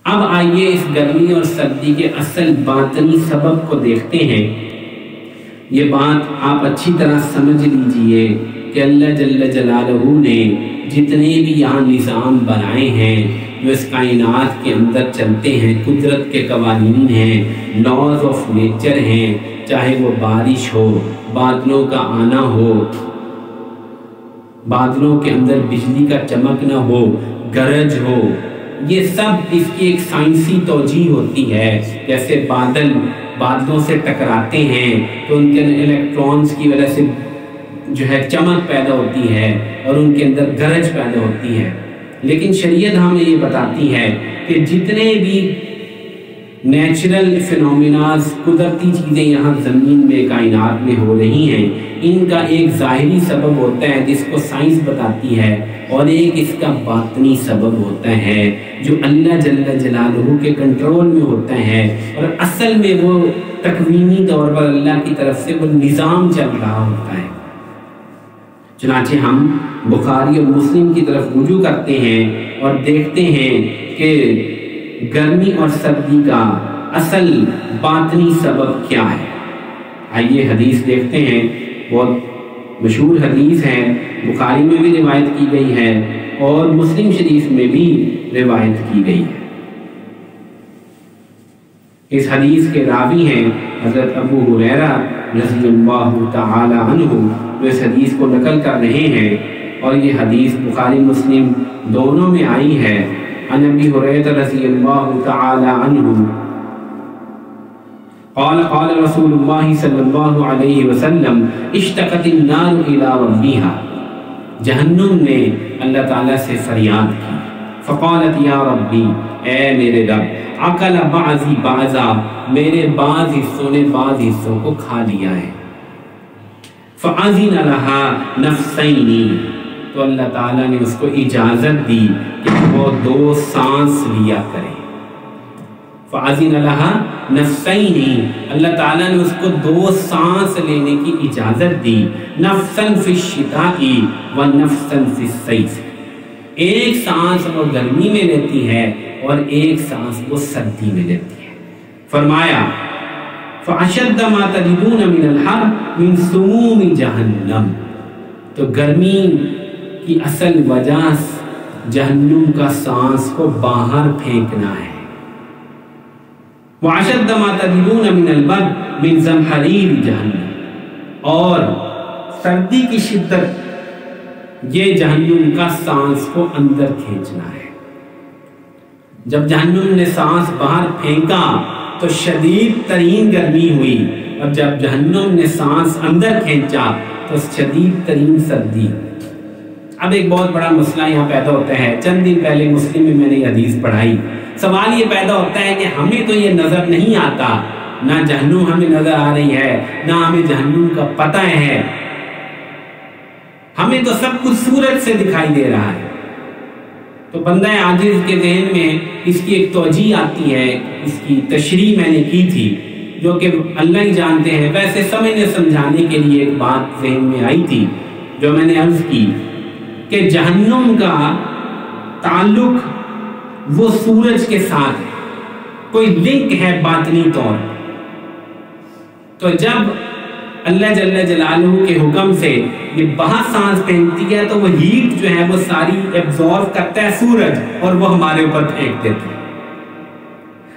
اب آئیے اس گرمی اور سردی کے اصل باطنی سبب کو دیکھتے ہیں۔ یہ بات آپ اچھی طرح سمجھ لیجئے کہ اللہ جل جلالہ نے جتنے بھی یہاں نظام بنائے ہیں جو اس کائنات کے اندر چلتے ہیں، قدرت کے قوانین ہیں، لاز آف نیچر ہیں، چاہے وہ بارش ہو، بادلوں کا آنا ہو، بادلوں کے اندر بجلی کا چمکنا ہو، گرج ہو، یہ سب اس کی ایک سائنسی توجیہ ہوتی ہے۔ جیسے بادلوں سے ٹکراتے ہیں تو ان کے الیکٹرونز کی وجہ سے جو ہے چمک پیدا ہوتی ہے اور ان کے اندر گرج پیدا ہوتی ہے۔ لیکن شریعت ہمیں یہ بتاتی ہے کہ جتنے بھی نیچرل فینومیناز، قدرتی چیزیں یہاں زمین میں، کائنات میں ہو رہی ہیں، ان کا ایک ظاہری سبب ہوتا ہے جس کو سائنس بتاتی ہے، اور ایک اس کا باطنی سبب ہوتا ہے جو اللہ جل جلالہ کے کنٹرول میں ہوتا ہے، اور اصل میں وہ تکوینی طور پر اللہ کی طرف سے وہ نظام چل رہا ہوتا ہے۔ چنانچہ ہم بخاری اور مسلم کی طرف رجوع کرتے ہیں اور دیکھتے ہیں کہ گرمی اور سردی کا اصل باطنی سبب کیا ہے۔ آئیے حدیث دیکھتے ہیں، بہت مشہور حدیث ہے، بخاری میں بھی روایت کی گئی ہے اور مسلم شریف میں بھی روایت کی گئی ہے۔ اس حدیث کے راوی ہیں حضرت ابو ہریرہ رضی اللہ تعالی عنہ، جو اس حدیث کو نقل کر رہے ہیں، اور یہ حدیث بخاری مسلم دونوں میں آئی ہے۔ عن ابی ہریرہ رضی اللہ تعالی عنہ قال قال رسول اللہ صلی اللہ علیہ وسلم اشتقت النار الى ربها، جہنم نے اللہ تعالیٰ سے فریاد کی، فقالت یا ربی، اے میرے رب، اکل بعضی بعضا، میرے بعض حصوں نے بعض حصوں کو کھا لیا ہے، فاذن لها نفسین، تو اللہ تعالیٰ نے اس کو اجازت دی کہ وہ 2 سانس لیا کرے۔ فاذن لها نفسین، اللہ تعالیٰ نے اس کو 2 سانس لینے کی اجازت دی، نفسا فی الشتاء و نفسا فی الصیف، ایک سانس وہ گرمی میں لیتی ہے اور ایک سانس وہ سردی میں لیتی ہے۔ فرمایا فَأَشَدَّ مَا تَجِدُونَ مِنَ الْحَرِّ مِنْ سُمُومِ جَهَنَّمَ، تو گرمی کی اصل وجہ جہنم کا سانس کو باہر پھینکنا ہے۔ وَأَشَدَّ مَا تَجِدُونَ مِنَ الْبَرْدِ مِنْ زَمْهَرِيرِ جَهَنَّمَ، اور سردی کی شدت یہ جہنم کا سانس کو اندر کھینچنا ہے۔ جب جہنم نے سانس باہر پھینکا تو شدید ترین گرمی ہوئی، اور جب جہنم نے سانس اندر کھینچا تو شدید ترین سردی۔ اب ایک بہت بڑا مسئلہ یہاں پیدا ہوتا ہے، چند دن پہلے مسلم میں نے یہ حدیث پڑھائی، سوال یہ پیدا ہوتا ہے کہ ہمیں تو یہ نظر نہیں آتا، نہ جہنم ہمیں نظر آ رہی ہے، نہ ہمیں جہنم کا پتہ ہے، ہمیں تو سب کچھ سورج سے دکھائی دے رہا ہے۔ تو بندہ عاجز کے ذہن میں اس کی ایک توجیہ آتی ہے، اس کی تشریح میں نے کی تھی جو کہ اللہ ہی جانتے ہیں، ویسے سمجھنے سمجھانے کے لیے ایک بات ذہن میں آئی تھی جو میں نے عرض کی کہ جہنم کا تعلق وہ سورج کے ساتھ کوئی لنک ہے باطنی طور، تو جب اللہ جل جلالہ کے حکم سے یہ باہر سانس پھینکتی ہے تو وہ ہیٹ جو ہے وہ ساری ایبزارو کرتا ہے سورج، اور وہ ہمارے اوپر پھینک دیتا ہے،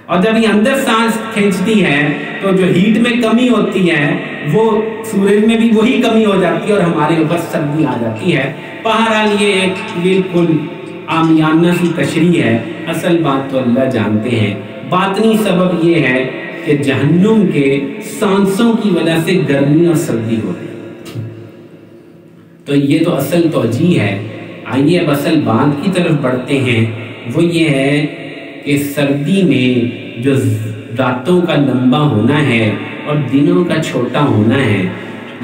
اور جب یہ اندر سانس کھینچتی ہے تو جو ہیٹ میں کمی ہوتی ہے وہ سورج میں بھی وہی کمی ہو جاتی ہے اور ہمارے اوپر سردی آ جاتی ہے۔ بہرحال یہ ایک بالکل عامیانہ سی تشریح ہے، اصل بات تو اللہ جانتے ہیں۔ باطنی سبب یہ ہے کہ جہنم کے سانسوں کی وجہ سے گرمی اور سردی ہو رہی ہے، تو یہ تو اصل توجیہ ہے۔ آئیے اب اصل بات کی طرف بڑھتے ہیں، وہ یہ ہے کہ سردی میں جو راتوں کا لمبا ہونا ہے اور دنوں کا چھوٹا ہونا ہے،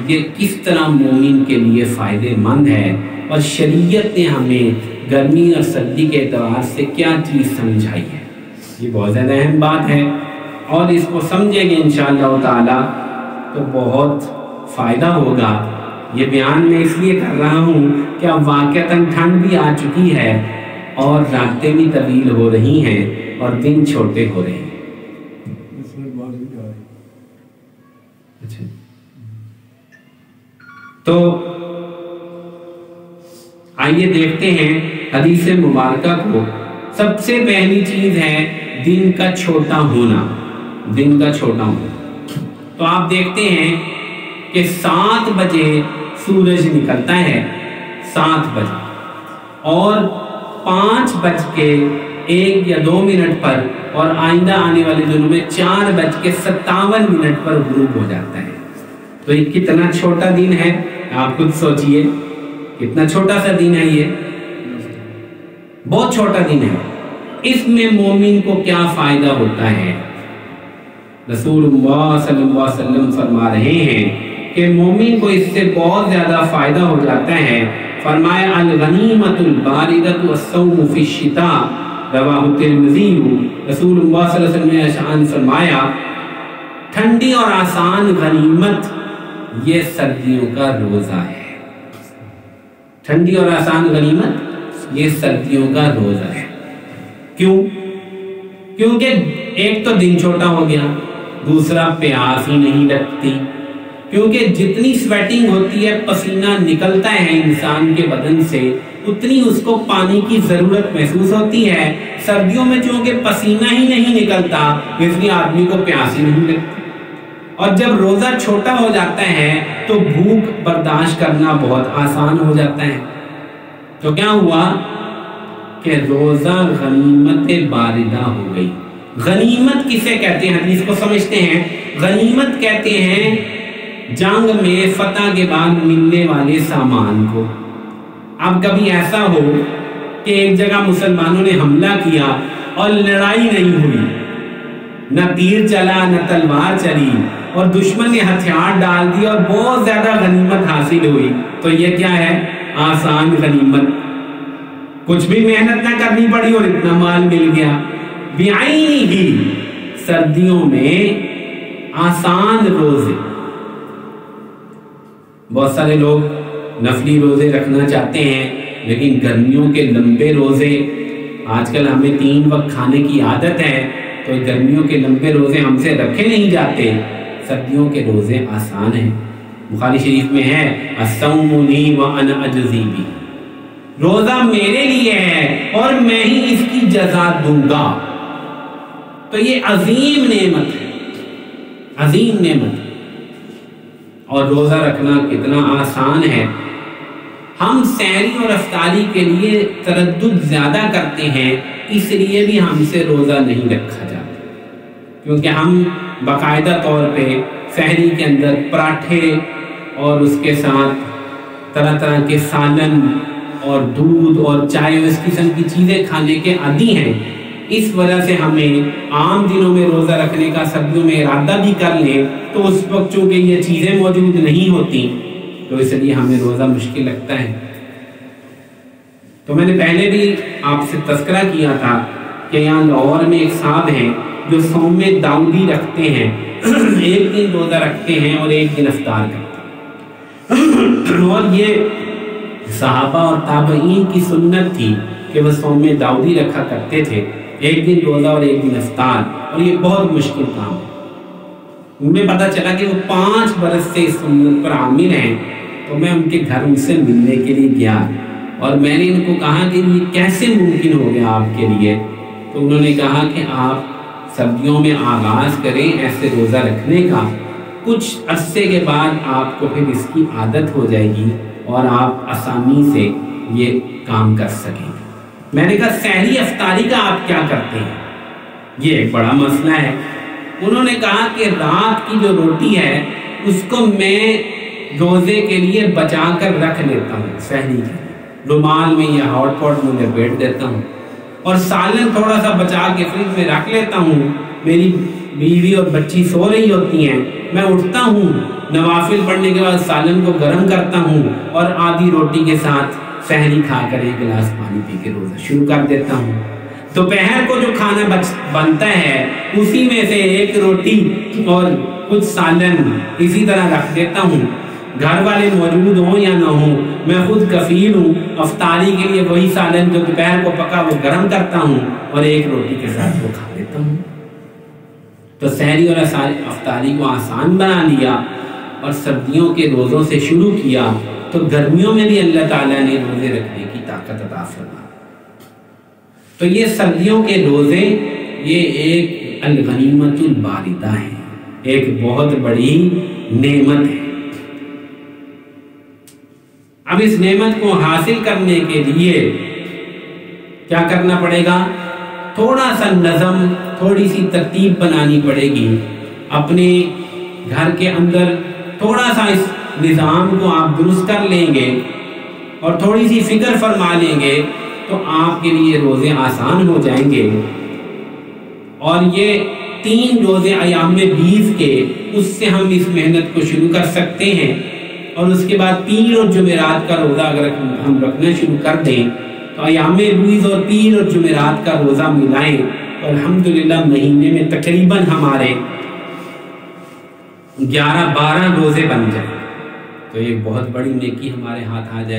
یہ کس طرح مومن کے لیے فائدہ مند ہے، اور شریعت نے ہمیں گرمی اور سردی کے اعتبار سے کیا چیز سمجھائی ہے۔ یہ بہت زیادہ اہم بات ہے، اور اس کو سمجھیں گے انشاءاللہ تعالی تو بہت فائدہ ہوگا۔ یہ بیان میں اس لیے کر رہا ہوں کہ اب واقعتاً ٹھنڈ بھی آ چکی ہے اور راتیں بھی طویل ہو رہی ہیں، اور دن چھوٹے ہو رہے ہیں۔ تو آئیے دیکھتے ہیں حدیث مبارکہ کو۔ سب سے پہلی چیز ہے دن کا چھوٹا ہونا، دن کا چھوٹا ہونا۔ تو آپ دیکھتے ہیں کہ 7 بجے سورج نکلتا ہے، 7 بجے، اور 5:01 یا 2 پر، اور آئندہ آنے والے دنوں میں 4:57 پر غروب ہو جاتا ہے۔ تو یہ کتنا چھوٹا دن ہے، آپ خود سوچئے کتنا چھوٹا سا دن ہے، یہ بہت چھوٹا دن ہے۔ اس میں مومن کو کیا فائدہ ہوتا ہے؟ رسول اللہ صلی اللہ علیہ وسلم فرما رہے ہیں کہ مومن کو اس سے بہت زیادہ فائدہ ہو جاتا ہے۔ فرمایا الغنیمۃ الباردۃ والصوم فی الشتاء، رواہ ترمذی۔ رسول اللہ صلی اللہ علیہ وسلم نے شان فرمایا ٹھنڈی اور آسان غنیمت یہ سردیوں کا روزہ ہے۔ ٹھنڈی اور آسان غنیمت یہ سردیوں کا روزہ ہے۔ کیوں؟ کیونکہ ایک تو دن چھوٹا ہو گیا، دوسرا پیاس ہی نہیں لگتی، کیونکہ جتنی سویٹنگ ہوتی ہے، پسینہ نکلتا ہے انسان کے بدن سے، اتنی اس کو پانی کی ضرورت محسوس ہوتی ہے۔ سردیوں میں چونکہ پسینہ ہی نہیں نکلتا، اس لیے آدمی کو پیاس ہی نہیں لگتی، اور جب روزہ چھوٹا ہو جاتا ہے تو بھوک برداشت کرنا بہت آسان ہو جاتا ہے۔ تو کیا ہوا کہ روزہ غنیمت باردہ ہو گئی۔ غنیمت کسے کہتے ہیں؟ حدیث کو سمجھتے ہیں۔ غنیمت کہتے ہیں جنگ میں فتح کے بعد ملنے والے سامان کو۔ اب کبھی ایسا ہو کہ ایک جگہ مسلمانوں نے حملہ کیا اور لڑائی نہیں ہوئی، نہ تیر چلا نہ تلوار چلی، اور دشمن نے ہتھیار ڈال دیا اور بہت زیادہ غنیمت حاصل ہوئی، تو یہ کیا ہے؟ آسان غنیمت۔ کچھ بھی محنت نہ کرنی پڑی اور اتنا مال مل گیا۔ بعینہ سردیوں میں آسان روزے، بہت سارے لوگ نفلی روزے رکھنا چاہتے ہیں، لیکن گرمیوں کے لمبے روزے، آج کل ہمیں 3 وقت کھانے کی عادت ہے، تو گرمیوں کے لمبے روزے ہم سے رکھے نہیں جاتے۔ سردیوں کے روزے آسان ہیں۔ بخاری شریف میں ہے الصوم لی وانا اجزی بہ، روزہ میرے لیے ہے اور میں ہی اس کی جزا دوں گا۔ تو یہ عظیم نعمت ہے، عظیم نعمت ہے۔ اور روزہ رکھنا کتنا آسان ہے۔ ہم سحری اور افطاری کے لیے تردد زیادہ کرتے ہیں، اس لیے بھی ہم سے روزہ نہیں رکھا جاتا، کیونکہ ہم باقاعدہ طور پہ سحری کے اندر پراٹھے اور اس کے ساتھ طرح طرح کے سالن اور دودھ اور چائے، اس قسم کی چیزیں کھانے کے عادی ہیں۔ اس وجہ سے ہمیں عام دنوں میں روزہ رکھنے کا سردیوں میں ارادہ بھی کر لیں تو اس وقت چونکہ یہ چیزیں موجود نہیں ہوتی، تو اس لیے ہمیں روزہ مشکل لگتا ہے۔ تو میں نے پہلے بھی آپ سے تذکرہ کیا تھا کہ یہاں لاہور میں ایک صاحب ہیں جو صوم داؤدی رکھتے ہیں، ایک دن روزہ رکھتے ہیں اور ایک دن افطار کرتے ہیں، اور یہ صحابہ اور تابعین کی سنت تھی کہ وہ صوم داؤدی رکھا کرتے تھے، ایک دن روزہ اور ایک دن افطار، اور یہ بہت مشکل کام ہے۔ مجھے پتا چلا کہ وہ 5 برس سے اس سنت پر عامل ہیں، تو میں ان کے گھر ان سے ملنے کے لیے گیا اور میں نے ان کو کہا کہ یہ کیسے ممکن ہو گیا آپ کے لیے؟ تو انہوں نے کہا کہ آپ سردیوں میں آغاز کریں ایسے روزہ رکھنے کا، کچھ عرصے کے بعد آپ کو پھر اس کی عادت ہو جائے گی اور آپ آسانی سے یہ کام کر سکیں گے۔ میں نے کہا سحری افطاری کا آپ کیا کرتے ہیں؟ یہ ایک بڑا مسئلہ ہے۔ انہوں نے کہا کہ رات کی جو روٹی ہے اس کو میں روزے کے لیے بچا کر رکھ لیتا ہوں، سحری کے رومال میں یا ہاٹ پاٹ میں لپیٹ دیتا ہوں، اور سالن تھوڑا سا بچا کے فریج میں رکھ لیتا ہوں۔ میری بیوی اور بچی سو رہی ہوتی ہیں، میں اٹھتا ہوں، نوافل پڑھنے کے بعد سالن کو گرم کرتا ہوں اور آدھی روٹی کے ساتھ سحری کھا کر ایک گلاس پانی پی کے روزہ شروع کر دیتا ہوں۔ دوپہر کو جو کھانا بنتا ہے اسی میں سے ایک روٹی اور کچھ سالن اسی طرح رکھ دیتا ہوں۔ گھر والے موجود ہوں یا نہ ہوں، میں خود کفیل ہوں، افطاری کے لیے وہی سالن جو دوپہر کو پکا وہ گرم کرتا ہوں اور ایک روٹی کے ساتھ وہ کھا لیتا ہوں۔ تو سحری اور افطاری کو آسان بنا لیا اور سردیوں کے روزوں سے شروع کیا، تو گرمیوں میں بھی اللہ تعالیٰ نے روزے رکھنے کی طاقت عطا فرمائی۔ تو یہ سردیوں کے روزے یہ ایک الغنیمت الباردہ ہے، ایک بہت بڑی نعمت ہے۔ اب اس نعمت کو حاصل کرنے کے لیے کیا کرنا پڑے گا؟ تھوڑا سا نظم، تھوڑی سی ترتیب بنانی پڑے گی اپنے گھر کے اندر۔ تھوڑا سا اس نظام کو آپ درست کر لیں گے اور تھوڑی سی فکر فرما لیں گے تو آپ کے لیے روزے آسان ہو جائیں گے۔ اور یہ 3 روزے ایام 20 کے، اس سے ہم اس محنت کو شروع کر سکتے ہیں، اور اس کے بعد پیر اور جمعرات کا روزہ اگر ہم رکھنا شروع کر دیں تو ایام 20 اور پیر اور جمعرات کا روزہ ملائیں تو الحمدللہ مہینے میں تقریباً ہمارے 11-12 روزے بن جائیں، تو ایک بہت بڑی نیکی ہمارے ہاتھ آ جائے۔